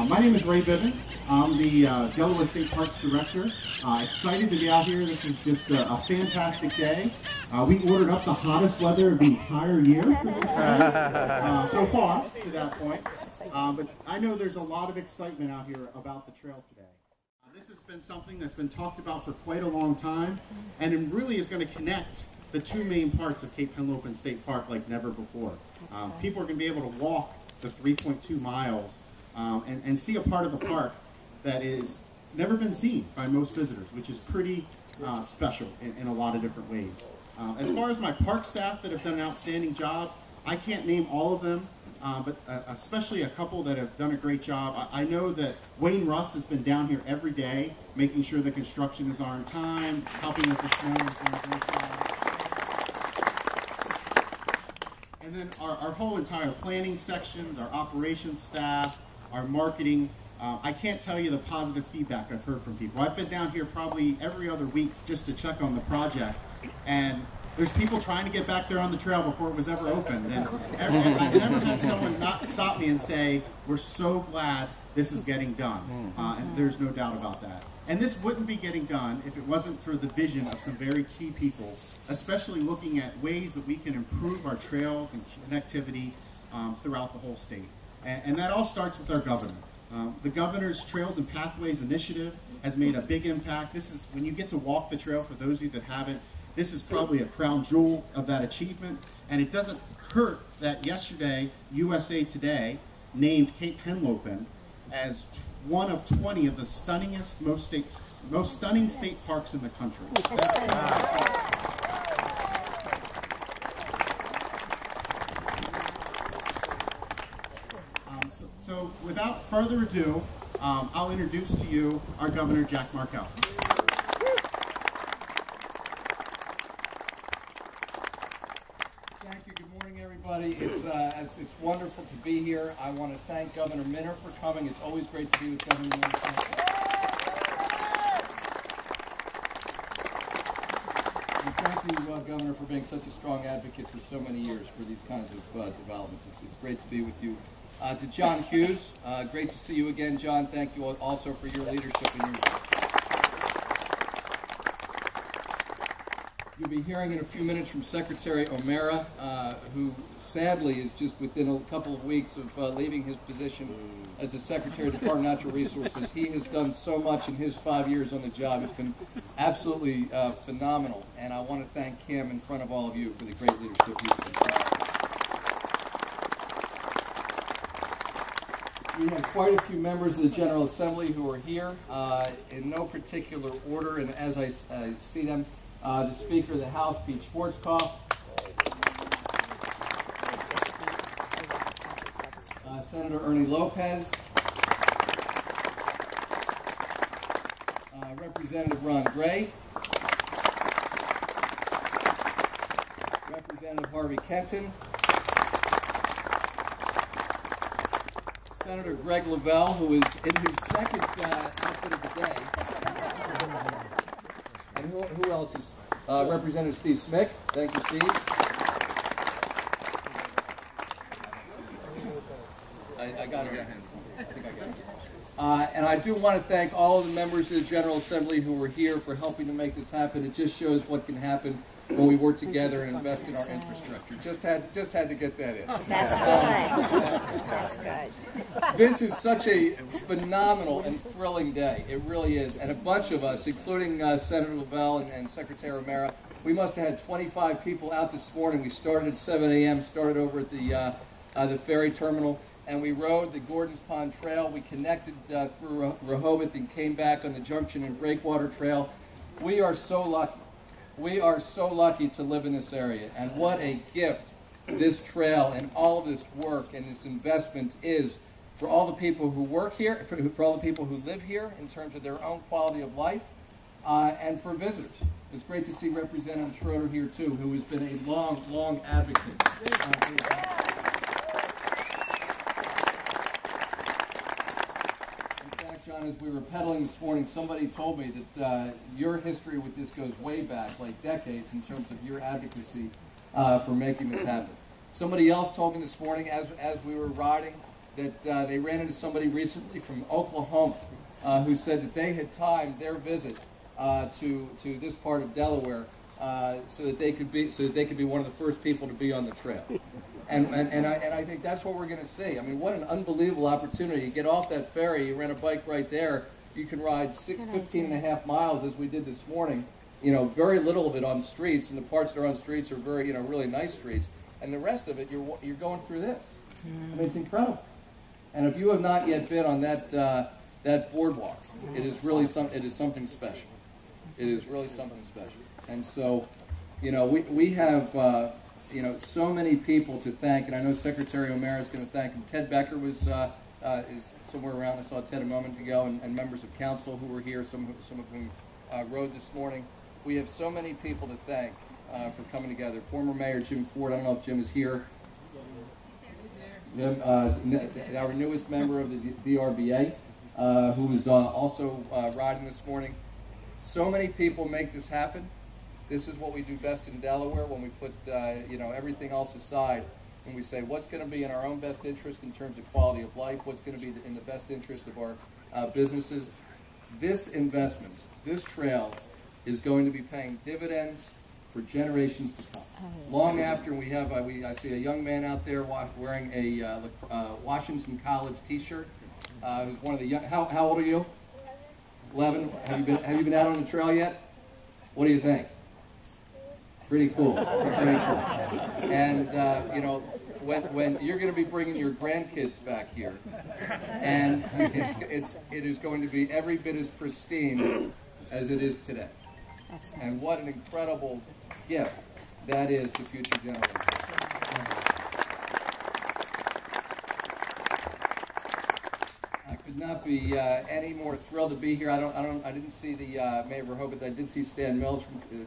My name is Ray Bivens. I'm the Delaware State Parks Director. Excited to be out here. This is just a fantastic day. We ordered up the hottest weather of the entire year for this day, so far to that point. But I know there's a lot of excitement out here about the trail today. This has been something that's been talked about for quite a long time, and it really is going to connect the two main parts of Cape Henlopen State Park like never before. People are going to be able to walk the 3.2 miles and see a part of the park that is never been seen by most visitors, which is pretty special in a lot of different ways. As far as my park staff that have done an outstanding job, I can't name all of them, but especially a couple that have done a great job. I know that Wayne Russ has been down here every day, making sure the construction is on time, helping with the snow and doing a great job. And then our whole entire planning sections, our operations staff, our marketing, I can't tell you the positive feedback I've heard from people. I've been down here probably every other week just to check on the project, and there's people trying to get back there on the trail before it was ever opened. And I've never had someone not stop me and say, we're so glad this is getting done. And there's no doubt about that. And this wouldn't be getting done if it wasn't for the vision of some very key people, especially looking at ways that we can improve our trails and connectivity throughout the whole state. And that all starts with our governor. The governor's Trails and Pathways Initiative has made a big impact. This is, when you get to walk the trail, for those of you that haven't, this is probably a crown jewel of that achievement. And it doesn't hurt that yesterday, USA Today named Cape Henlopen as one of 20 of the stunningest, most stunning state parks in the country. So without further ado, I'll introduce to you our Governor, Jack Markell. Thank you. Good morning, everybody. It's wonderful to be here. I want to thank Governor Minner for coming. It's always great to be with Governor Minner. And thank you, Governor, for being such a strong advocate for so many years for these kinds of developments. It's great to be with you. To John Hughes, great to see you again, John. Thank you also for your leadership and your work. You'll be hearing in a few minutes from Secretary O'Mara, who sadly is just within a couple of weeks of leaving his position as the Secretary of the Department of Natural Resources. He has done so much in his 5 years on the job. It's been absolutely phenomenal, and I want to thank him in front of all of you for the great leadership he's been. We have quite a few members of the General Assembly who are here in no particular order, and as I see them, the Speaker of the House, Pete Schwarzkopf, Senator Ernie Lopez, Representative Ron Gray, Representative Harvey Kenton, Senator Greg Lavelle, who is in his second outfit of the day. And who else is? Representative Steve Smick. Thank you, Steve. I got it. I think I got it. And I do want to thank all of the members of the General Assembly who were here for helping to make this happen. It just shows what can happen when we work together and invest in our infrastructure. Just had to get that in. That's good. That's good. This is such a phenomenal and thrilling day. It really is. And a bunch of us, including Senator Lavelle and Secretary O'Mara, we must have had 25 people out this morning. We started at 7 a.m., started over at the ferry terminal, and we rode the Gordon's Pond Trail. We connected through Rehoboth and came back on the Junction and Breakwater Trail. We are so lucky. We are so lucky to live in this area, and what a gift this trail and all of this work and this investment is for all the people who work here, for all the people who live here in terms of their own quality of life, and for visitors. It's great to see Representative Schroeder here too, who has been a long, long advocate. John, as we were pedaling this morning, somebody told me that your history with this goes way back, like decades, in terms of your advocacy for making this happen. Somebody else told me this morning as we were riding that they ran into somebody recently from Oklahoma who said that they had timed their visit to this part of Delaware so that they could be one of the first people to be on the trail. And I think that's what we're going to see. I mean, what an unbelievable opportunity. You get off that ferry, you rent a bike right there, you can ride 15 and a half miles as we did this morning. You know, very little of it on streets, and the parts that are on streets are very, really nice streets. And the rest of it, you're going through this. I mean, it's incredible. And if you have not yet been on that boardwalk, it is something special. It is really something special. And so, we have so many people to thank, and I know Secretary O'Mara is going to thank him. Ted Becker is somewhere around. I saw Ted a moment ago, and members of council who were here, some of whom rode this morning. We have so many people to thank for coming together. Former Mayor Jim Ford, I don't know if Jim is here. Jim, our newest member of the DRBA, who is also riding this morning. So many people make this happen. This is what we do best in Delaware when we put everything else aside, when we say what's going to be in our own best interest in terms of quality of life, what's going to be in the best interest of our businesses. This investment, this trail, is going to be paying dividends for generations to come. Long after we have, I see a young man out there wearing a Washington College T-shirt. Who's one of the young. How old are you? 11. Have you been out on the trail yet? What do you think? Pretty cool. Pretty cool. And when you're going to be bringing your grandkids back here, and it is going to be every bit as pristine as it is today. And what an incredible gift that is to future generations. I could not be any more thrilled to be here. I didn't see the Mayor of Rehoboth. I did see Stan Mills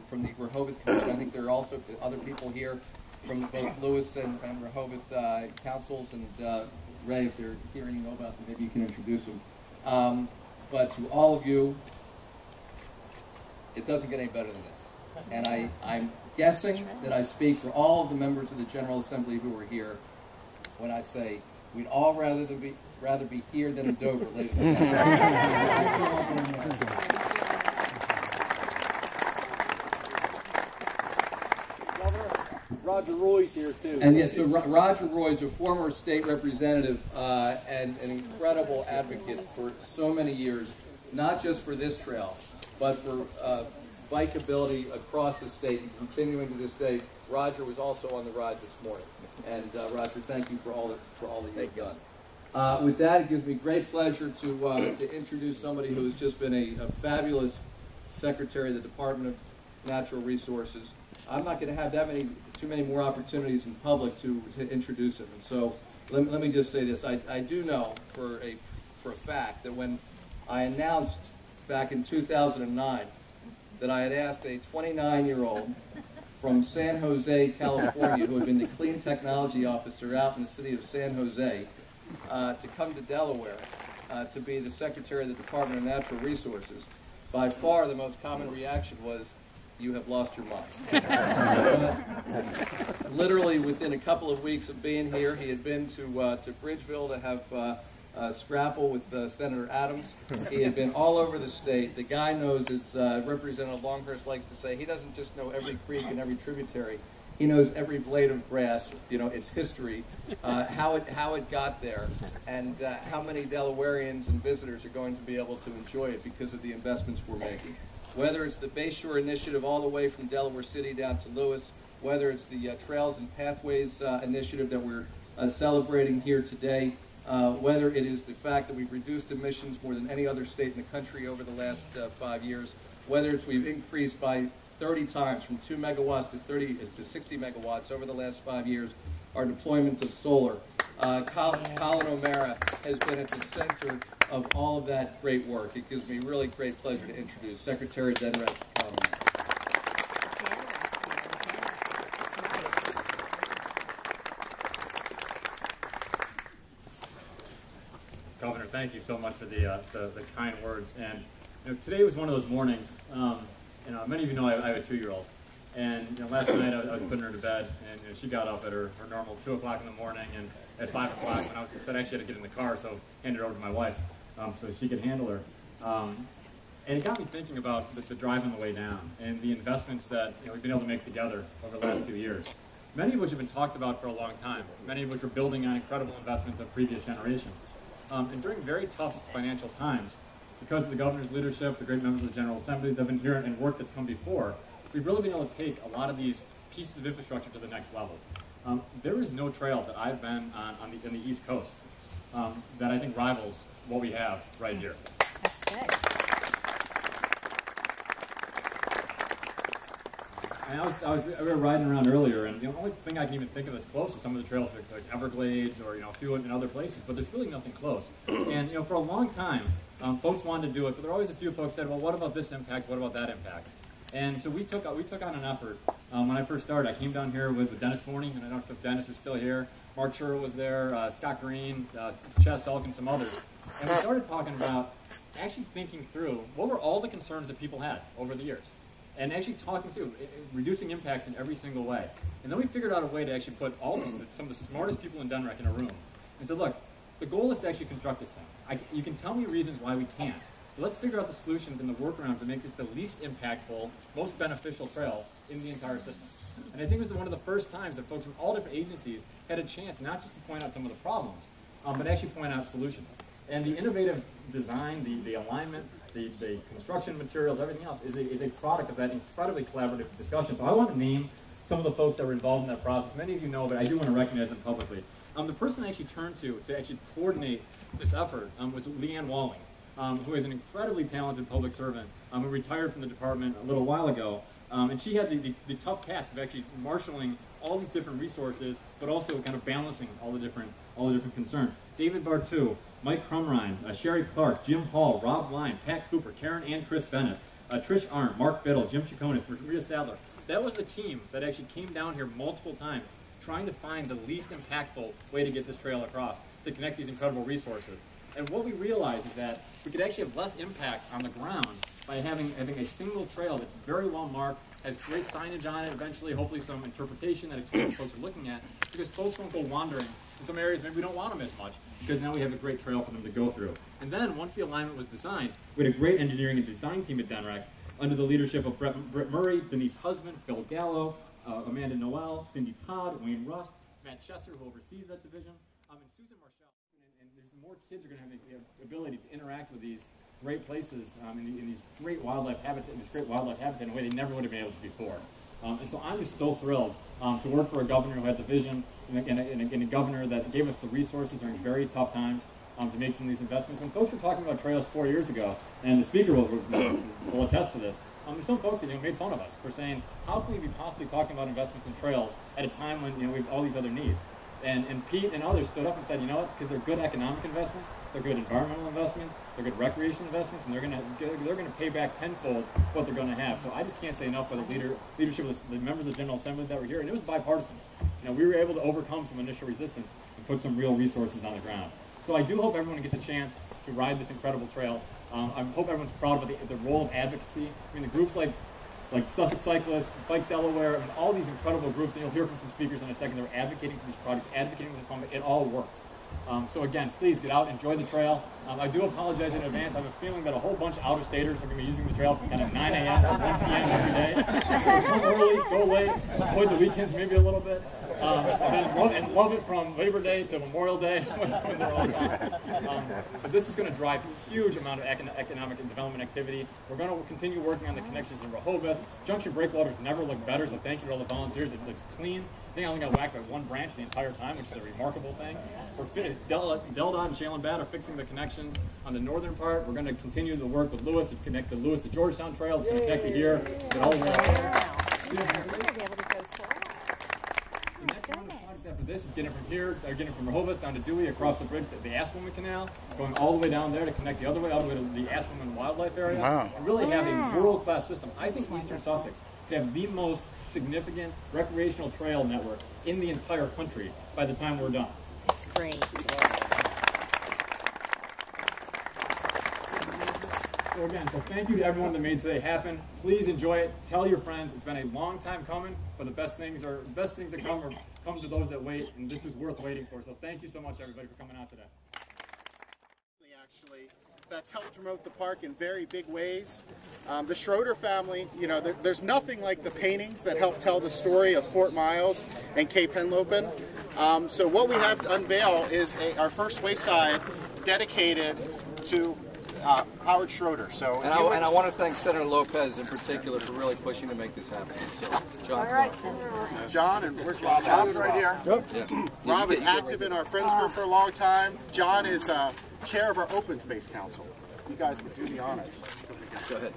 from the Rehoboth Commission. I think there are also other people here from both Lewes and Rehoboth councils. And Ray, if they're here and you know about them, maybe you can introduce them. But to all of you, it doesn't get any better than this. And I'm guessing that I speak for all of the members of the General Assembly who are here when I say we'd all rather be here than in Dover, ladies and gentlemen. Roger Roy's here too. And yes, so Roger Roy is a former state representative and an incredible advocate for so many years, not just for this trail, but for bikeability across the state and continuing to this day. Roger was also on the ride this morning. And Roger, thank you for all that you've done. With that, it gives me great pleasure to introduce somebody who has just been a fabulous secretary of the Department of Natural Resources. I'm not going to have too many more opportunities in public to introduce him. And so let me just say this. I do know for a fact that when I announced back in 2009 that I had asked a 29-year-old from San Jose, California, who had been the clean technology officer out in the city of San Jose, to come to Delaware to be the secretary of the Department of Natural Resources, by far the most common reaction was, "You have lost your mind." Literally within a couple of weeks of being here, he had been to Bridgeville to have scrapple with Senator Adams. He had been all over the state. The guy knows, as Representative Longhurst likes to say, he doesn't just know every creek and every tributary. He knows every blade of grass, its history, how it got there, and how many Delawareans and visitors are going to be able to enjoy it because of the investments we're making. Whether it's the Bayshore Initiative all the way from Delaware City down to Lewes, whether it's the Trails and Pathways Initiative that we're celebrating here today, whether it is the fact that we've reduced emissions more than any other state in the country over the last 5 years, whether it's we've increased by 30 times from 2 megawatts to 60 megawatts over the last 5 years, our deployment of solar. Colin O'Mara has been at the center of all of that great work. It gives me really great pleasure to introduce Secretary Denreth. Governor, thank you so much for the kind words. And today was one of those mornings. Many of you know I have a 2-year-old, And last night I was putting her to bed, and she got up at her normal 2 o'clock in the morning, and at 5 o'clock when I said I actually had to get in the car, so handed her over to my wife so she could handle her. And it got me thinking about the drive on the way down and the investments that we've been able to make together over the last few years. Many of which have been talked about for a long time. Many of which are building on incredible investments of previous generations. And during very tough financial times, because of the governor's leadership, the great members of the General Assembly that have been here and work that's come before, we've really been able to take a lot of these pieces of infrastructure to the next level. There is no trail that I've been on the East Coast that I think rivals what we have right here. That's good. And we were riding around earlier, and the only thing I can even think of that's close to some of the trails like Everglades or a few in other places, but there's really nothing close. And for a long time, folks wanted to do it, but there were always a few folks that said, well, what about this impact? What about that impact? And so we took on an effort. When I first started, I came down here with Dennis Forney, and I don't know if Dennis is still here. Mark Schur was there, Scott Green, Chess Elk, and some others. And we started talking about actually thinking through what were all the concerns that people had over the years. And actually talking through reducing impacts in every single way. And then we figured out a way to actually put some of the smartest people in Denmark in a room and said, look, the goal is to actually construct this thing. You can tell me reasons why we can't. But let's figure out the solutions and the workarounds that make this the least impactful, most beneficial trail in the entire system. And I think it was one of the first times that folks from all different agencies had a chance not just to point out some of the problems, but actually point out solutions. And the innovative design, the alignment, the construction materials, everything else is a product of that incredibly collaborative discussion. So I want to name some of the folks that were involved in that process. Many of you know, but I do want to recognize them publicly. The person I actually turned to actually coordinate this effort was Leanne Walling, who is an incredibly talented public servant who retired from the department a little while ago. And she had the tough task of actually marshaling all these different resources, but also kind of balancing all the different concerns. David Bartu, Mike Crumrine, Sherry Clark, Jim Hall, Rob Line, Pat Cooper, Karen and Chris Bennett, Trish Arndt, Mark Biddle, Jim Chaconis, Maria Sadler. That was a team that actually came down here multiple times trying to find the least impactful way to get this trail across, to connect these incredible resources. And what we realized is that we could actually have less impact on the ground by having a single trail that's very well marked, has great signage on it, eventually hopefully some interpretation that explains what folks are looking at, because folks won't go wandering in some areas maybe we don't want them as much, because now we have a great trail for them to go through. And then once the alignment was designed, we had a great engineering and design team at Denrac under the leadership of Brett Murray, Denise Husband, Phil Gallo, Amanda Noel, Cindy Todd, Wayne Rust, Matt Chesser, who oversees that division, and Susan Marshall. And there's more kids are going to have the ability to interact with these great places in these great wildlife habitat, in a way they never would have been able to before. And so I'm just so thrilled to work for a governor who had the vision and a governor that gave us the resources during very tough times to make some of these investments. When folks were talking about trails 4 years ago, and the speaker will attest to this, there's some folks that made fun of us for saying, how can we be possibly talking about investments in trails at a time when we have all these other needs? And Pete and others stood up and said, you know what, because they're good economic investments, they're good environmental investments, they're good recreation investments, and they're going to pay back tenfold what they're going to have. So I just can't say enough for the leadership of the members of the General Assembly that were here, and it was bipartisan. We were able to overcome some initial resistance and put some real resources on the ground. So I do hope everyone gets a chance to ride this incredible trail. I hope everyone's proud of the role of advocacy. The groups like Sussex Cyclists, Bike Delaware, and all these incredible groups, and you'll hear from some speakers in a second, that are advocating for these projects, advocating for the fund. It all works. So again, please get out, enjoy the trail. I do apologize in advance. I have a feeling that a whole bunch of out-of-staters are going to be using the trail from kind of 9 a.m. to 1 p.m. every day. So come early, go late, avoid the weekends maybe a little bit, and love it from Labor Day to Memorial Day when they're all gone. But this is going to drive a huge amount of economic and development activity. We're going to continue working on the connections in Rehoboth. Junction breakwaters never look better, so thank you to all the volunteers. It looks clean. I think I only got whacked by one branch the entire time, which is a remarkable thing. Delda and Shale and Bat are fixing the connections on the northern part. We're going to continue the work with Lewes to connect the Lewes to Georgetown Trail. It's going to connect it here. Get all the way out there. The next one after this is getting from here, or getting from Rehoboth down to Dewey, across the bridge to the Aspenwoman Canal, going all the way down there to connect the other way, all the way to the Aspenwoman Wildlife Area. Wow. And really have a world-class system. I think Eastern Sussex could have the most significant recreational trail network in the entire country by the time we're done. That's great. So again, so thank you to everyone that made today happen. Please enjoy it. Tell your friends. It's been a long time coming, but the best things that come to those that wait, and this is worth waiting for. So thank you so much, everybody, for coming out today. Actually, that's helped promote the park in very big ways. The Schroeder family, you know, there's nothing like the paintings that help tell the story of Fort Miles and Cape Henlopen. So what we have to unveil is our first wayside dedicated to Howard Schroeder. So, and I want to thank Senator Lopez in particular for really pushing to make this happen. So, John. All right, John, and where's Rob? Rob's right here. Yep. Yeah. Rob is active in our Friends group for a long time. John is chair of our Open Space Council. You guys can do the honors. Go ahead.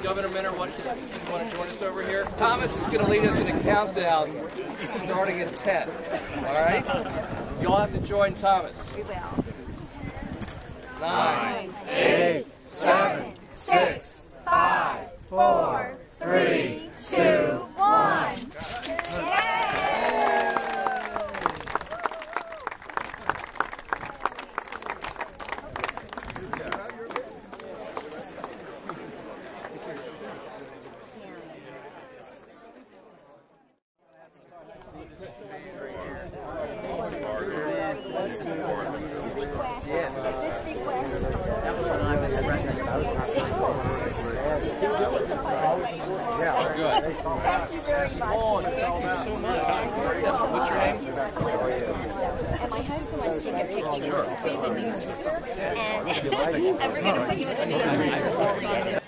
Governor Minner, you want to join us over here? Thomas is going to lead us in a countdown starting at 10. All right? You'll have to join Thomas. We will. 9, 8, 7, 6, 5, 4, 3, 2, 1. Yay! Thank you very much. Thank you so much. What's your name? And my husband wants to take a picture. Sure. And we're going to put you in the video.